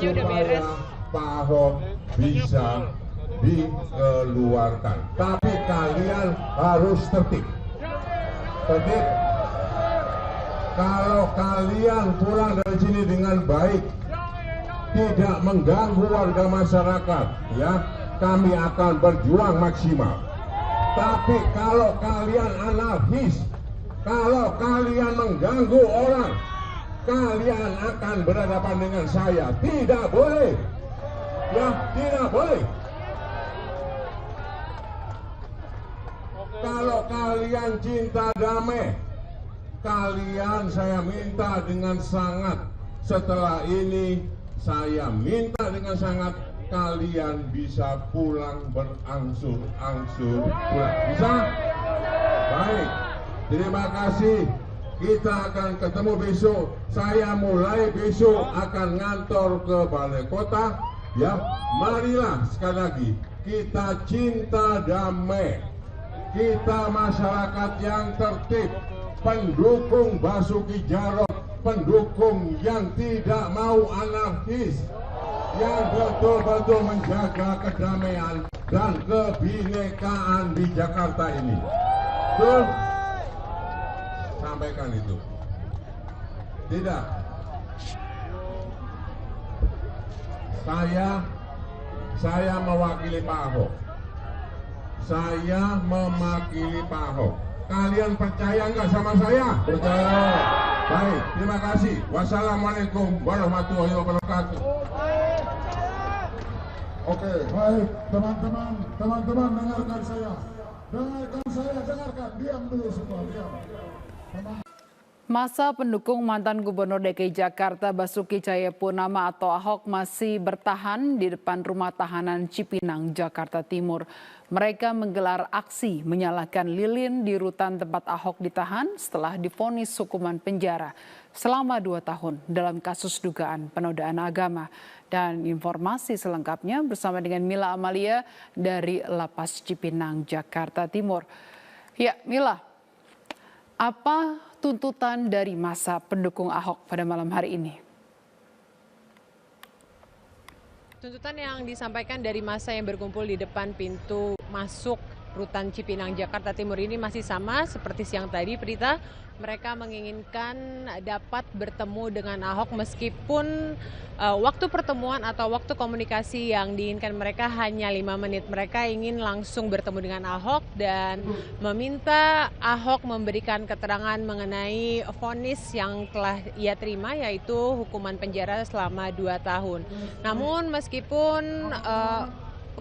semuanya udah beres. Pak Ahok bisa dikeluarkan. Tapi kalian harus tertib. Tertib. Kalau kalian pulang dari sini dengan baik, tidak mengganggu warga masyarakat, ya, kami akan berjuang maksimal. Tapi kalau kalian anarkis, kalau kalian mengganggu orang, kalian akan berhadapan dengan saya. Tidak boleh. Ya, tidak boleh. Kalau kalian cinta damai, kalian saya minta dengan sangat, setelah ini saya minta dengan sangat kalian bisa pulang berangsur-angsur pulang. Bisa? Baik. Terima kasih. Kita akan ketemu besok. Saya mulai besok akan ngantor ke Balai Kota. Ya, marilah sekali lagi kita cinta damai. Kita masyarakat yang tertib, pendukung Basuki Jarot, pendukung yang tidak mau anarkis, yang betul-betul menjaga kedamaian dan kebinekaan di Jakarta ini. Betul? Sampaikan itu. Tidak. Saya mewakili Pak Ahok. Saya mewakili Pak Ahok. Kalian percaya nggak sama saya? Percaya. Baik, terima kasih. Wassalamualaikum warahmatullahi wabarakatuh. Oke, baik teman-teman dengarkan saya. Dengarkan. Diam dulu semua, diam. Masa pendukung mantan Gubernur DKI Jakarta Basuki Cahayapurnama atau Ahok masih bertahan di depan rumah tahanan Cipinang, Jakarta Timur. Mereka menggelar aksi menyalakan lilin di rutan tempat Ahok ditahan setelah divonis hukuman penjara selama 2 tahun dalam kasus dugaan penodaan agama. Dan informasi selengkapnya bersama dengan Mila Amalia dari Lapas Cipinang, Jakarta Timur. Ya, Mila, apa tuntutan dari masa pendukung Ahok pada malam hari ini? Tuntutan yang disampaikan dari massa yang berkumpul di depan pintu masuk rutan Cipinang, Jakarta Timur ini masih sama seperti siang tadi, Prita. Mereka menginginkan dapat bertemu dengan Ahok meskipun waktu pertemuan atau waktu komunikasi yang diinginkan mereka hanya 5 menit. Mereka ingin langsung bertemu dengan Ahok dan meminta Ahok memberikan keterangan mengenai vonis yang telah ia terima, yaitu hukuman penjara selama 2 tahun. Namun meskipun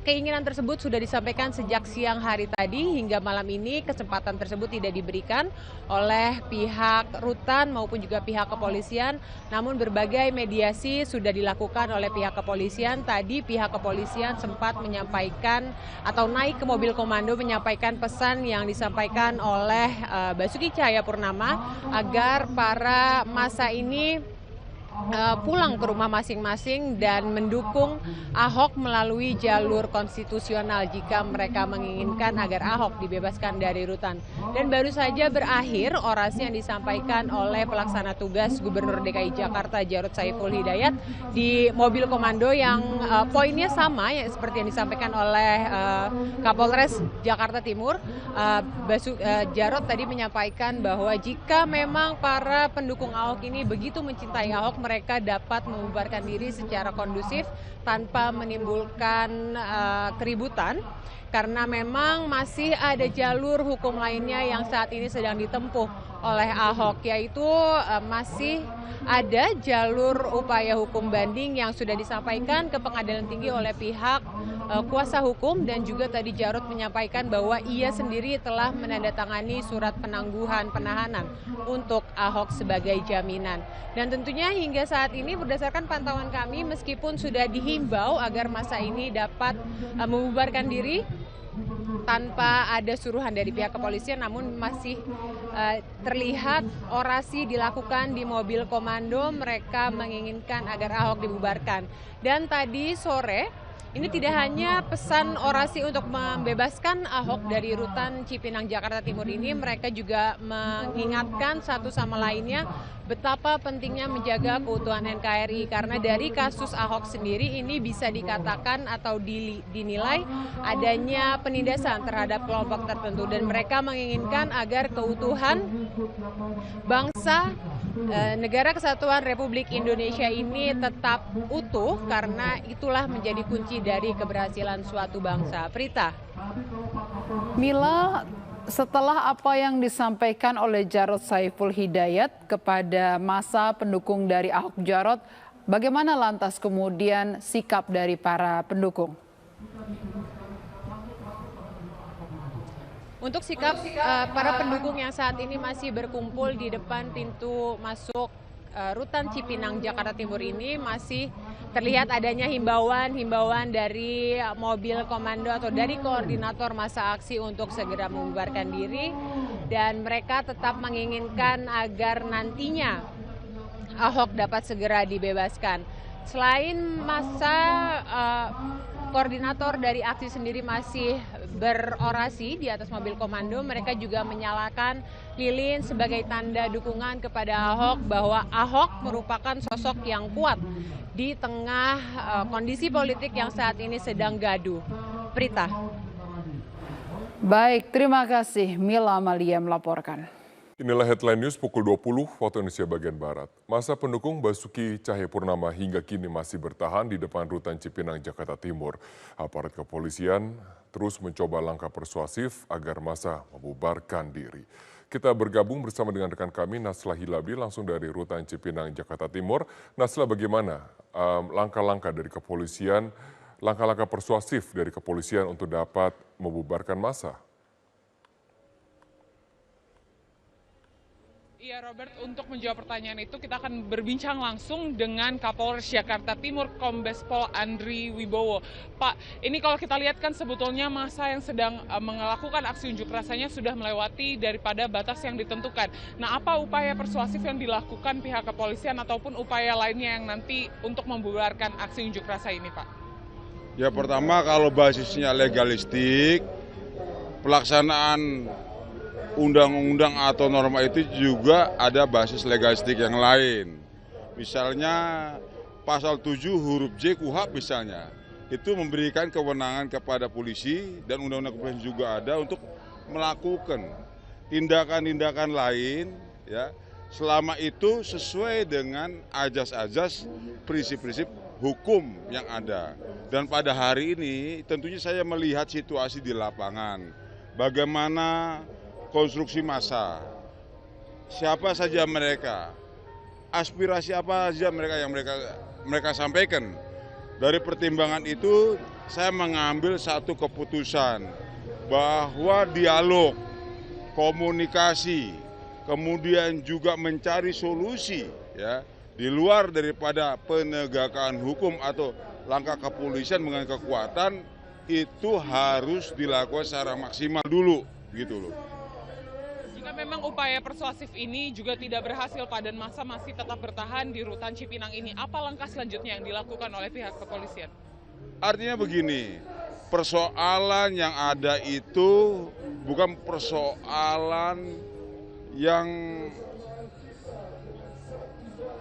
keinginan tersebut sudah disampaikan sejak siang hari tadi hingga malam ini, kesempatan tersebut tidak diberikan oleh pihak rutan maupun juga pihak kepolisian. Namun berbagai mediasi sudah dilakukan oleh pihak kepolisian. Tadi pihak kepolisian sempat menyampaikan atau naik ke mobil komando menyampaikan pesan yang disampaikan oleh Basuki Cahayapurnama agar para massa ini pulang ke rumah masing-masing dan mendukung Ahok melalui jalur konstitusional jika mereka menginginkan agar Ahok dibebaskan dari rutan. Dan baru saja berakhir orasi yang disampaikan oleh pelaksana tugas Gubernur DKI Jakarta Jarod Saiful Hidayat di mobil komando yang poinnya sama ya, seperti yang disampaikan oleh Kapolres Jakarta Timur. Jarod tadi menyampaikan bahwa jika memang para pendukung Ahok ini begitu mencintai Ahok, mereka dapat membubarkan diri secara kondusif tanpa menimbulkan keributan, karena memang masih ada jalur hukum lainnya yang saat ini sedang ditempuh oleh Ahok, yaitu masih ada jalur upaya hukum banding yang sudah disampaikan ke Pengadilan Tinggi oleh pihak kuasa hukum, dan juga tadi Jarod menyampaikan bahwa ia sendiri telah menandatangani surat penangguhan penahanan untuk Ahok sebagai jaminan. Dan tentunya hingga saat ini berdasarkan pantauan kami, meskipun sudah dihimbau agar massa ini dapat membubarkan diri tanpa ada suruhan dari pihak kepolisian, namun masih terlihat orasi dilakukan di mobil komando. Mereka menginginkan agar Ahok dibubarkan. Dan tadi sore ini tidak hanya pesan orasi untuk membebaskan Ahok dari rutan Cipinang, Jakarta Timur ini, mereka juga mengingatkan satu sama lainnya betapa pentingnya menjaga keutuhan NKRI, karena dari kasus Ahok sendiri ini bisa dikatakan atau dinilai adanya penindasan terhadap kelompok tertentu, dan mereka menginginkan agar keutuhan bangsa Negara Kesatuan Republik Indonesia ini tetap utuh, karena itulah menjadi kunci dari keberhasilan suatu bangsa. Prita. Mila, setelah apa yang disampaikan oleh Jarod Saiful Hidayat kepada massa pendukung dari Ahok Jarot, bagaimana lantas kemudian sikap dari para pendukung? Untuk sikap para pendukung yang saat ini masih berkumpul di depan pintu masuk Rutan Cipinang, Jakarta Timur ini, masih terlihat adanya himbauan dari mobil komando atau dari koordinator massa aksi untuk segera membubarkan diri, dan mereka tetap menginginkan agar nantinya Ahok dapat segera dibebaskan. Selain massa, koordinator dari aksi sendiri masih berorasi di atas mobil komando. Mereka juga menyalakan lilin sebagai tanda dukungan kepada Ahok, bahwa Ahok merupakan sosok yang kuat di tengah kondisi politik yang saat ini sedang gaduh. Prita. Baik, terima kasih Mila Amalia melaporkan. Inilah headline news pukul 20 waktu Indonesia bagian Barat. Masa pendukung Basuki Cahayapurnama hingga kini masih bertahan di depan Rutan Cipinang, Jakarta Timur. Aparat kepolisian terus mencoba langkah persuasif agar masa membubarkan diri. Kita bergabung bersama dengan rekan kami Nasla Hilabi langsung dari Rutan Cipinang, Jakarta Timur. Nasla, bagaimana langkah-langkah dari kepolisian, langkah-langkah persuasif dari kepolisian untuk dapat membubarkan massa? Iya Robert, untuk menjawab pertanyaan itu kita akan berbincang langsung dengan Kapolres Jakarta Timur Kombes Pol Andri Wibowo. Pak, ini kalau kita lihat kan sebetulnya massa yang sedang melakukan aksi unjuk rasanya sudah melewati daripada batas yang ditentukan. Nah, apa upaya persuasif yang dilakukan pihak kepolisian ataupun upaya lainnya yang nanti untuk membubarkan aksi unjuk rasa ini, Pak? Ya, pertama kalau basisnya legalistik, pelaksanaan undang-undang atau norma itu juga ada basis legalistik yang lain. Misalnya pasal 7 huruf J KUHP misalnya, itu memberikan kewenangan kepada polisi, dan undang-undang kepolisian juga ada untuk melakukan tindakan-tindakan lain, ya, selama itu sesuai dengan ajas-ajas prinsip-prinsip hukum yang ada. Dan pada hari ini tentunya saya melihat situasi di lapangan, bagaimana konstruksi massa, siapa saja mereka, aspirasi apa saja mereka yang mereka sampaikan. Dari pertimbangan itu saya mengambil satu keputusan bahwa dialog, komunikasi, kemudian juga mencari solusi, ya, di luar daripada penegakan hukum atau langkah kepolisian mengenai kekuatan, itu harus dilakukan secara maksimal dulu, gitu loh. Memang upaya persuasif ini juga tidak berhasil, Pak, dan massa masih tetap bertahan di Rutan Cipinang ini. Apa langkah selanjutnya yang dilakukan oleh pihak kepolisian? Artinya begini, persoalan yang ada itu bukan persoalan yang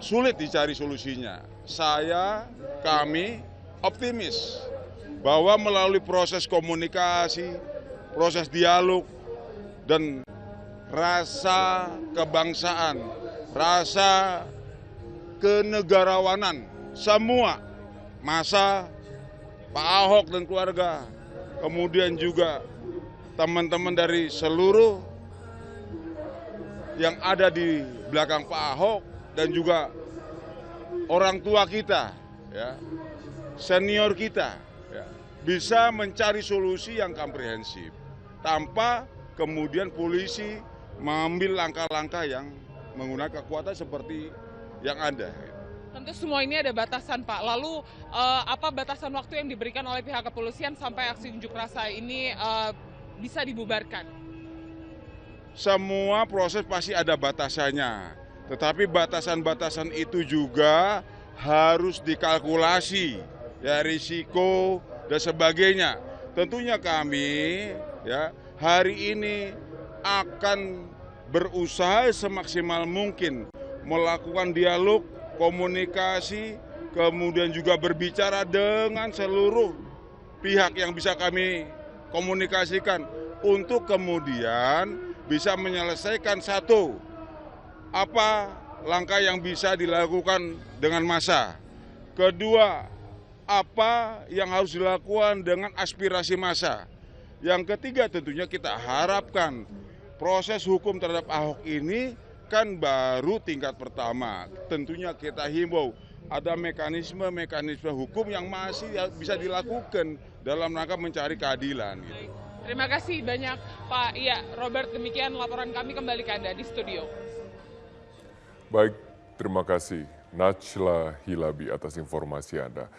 sulit dicari solusinya. Kami optimis bahwa melalui proses komunikasi, proses dialog, dan rasa kebangsaan, rasa kenegarawanan, semua massa, Pak Ahok dan keluarga, kemudian juga teman-teman dari seluruh yang ada di belakang Pak Ahok, dan juga orang tua kita, ya, senior kita, ya, bisa mencari solusi yang komprehensif tanpa kemudian polisi mengambil langkah-langkah yang menggunakan kekuatan seperti yang ada. Tentu semua ini ada batasan, Pak. Lalu apa batasan waktu yang diberikan oleh pihak kepolisian sampai aksi unjuk rasa ini bisa dibubarkan? Semua proses pasti ada batasannya, tetapi batasan-batasan itu juga harus dikalkulasi, ya, risiko dan sebagainya. Tentunya kami, ya, hari ini akan berusaha semaksimal mungkin melakukan dialog, komunikasi, kemudian juga berbicara dengan seluruh pihak yang bisa kami komunikasikan untuk kemudian bisa menyelesaikan satu, apa langkah yang bisa dilakukan dengan massa. Kedua, apa yang harus dilakukan dengan aspirasi massa. Yang ketiga tentunya kita harapkan proses hukum terhadap Ahok ini kan baru tingkat pertama. Tentunya kita himbau ada mekanisme hukum yang masih bisa dilakukan dalam rangka mencari keadilan. Gitu. Terima kasih banyak Pak. Iya, Robert, demikian laporan kami, kembali ke Anda di studio. Baik, terima kasih Najla Hilabi atas informasi Anda.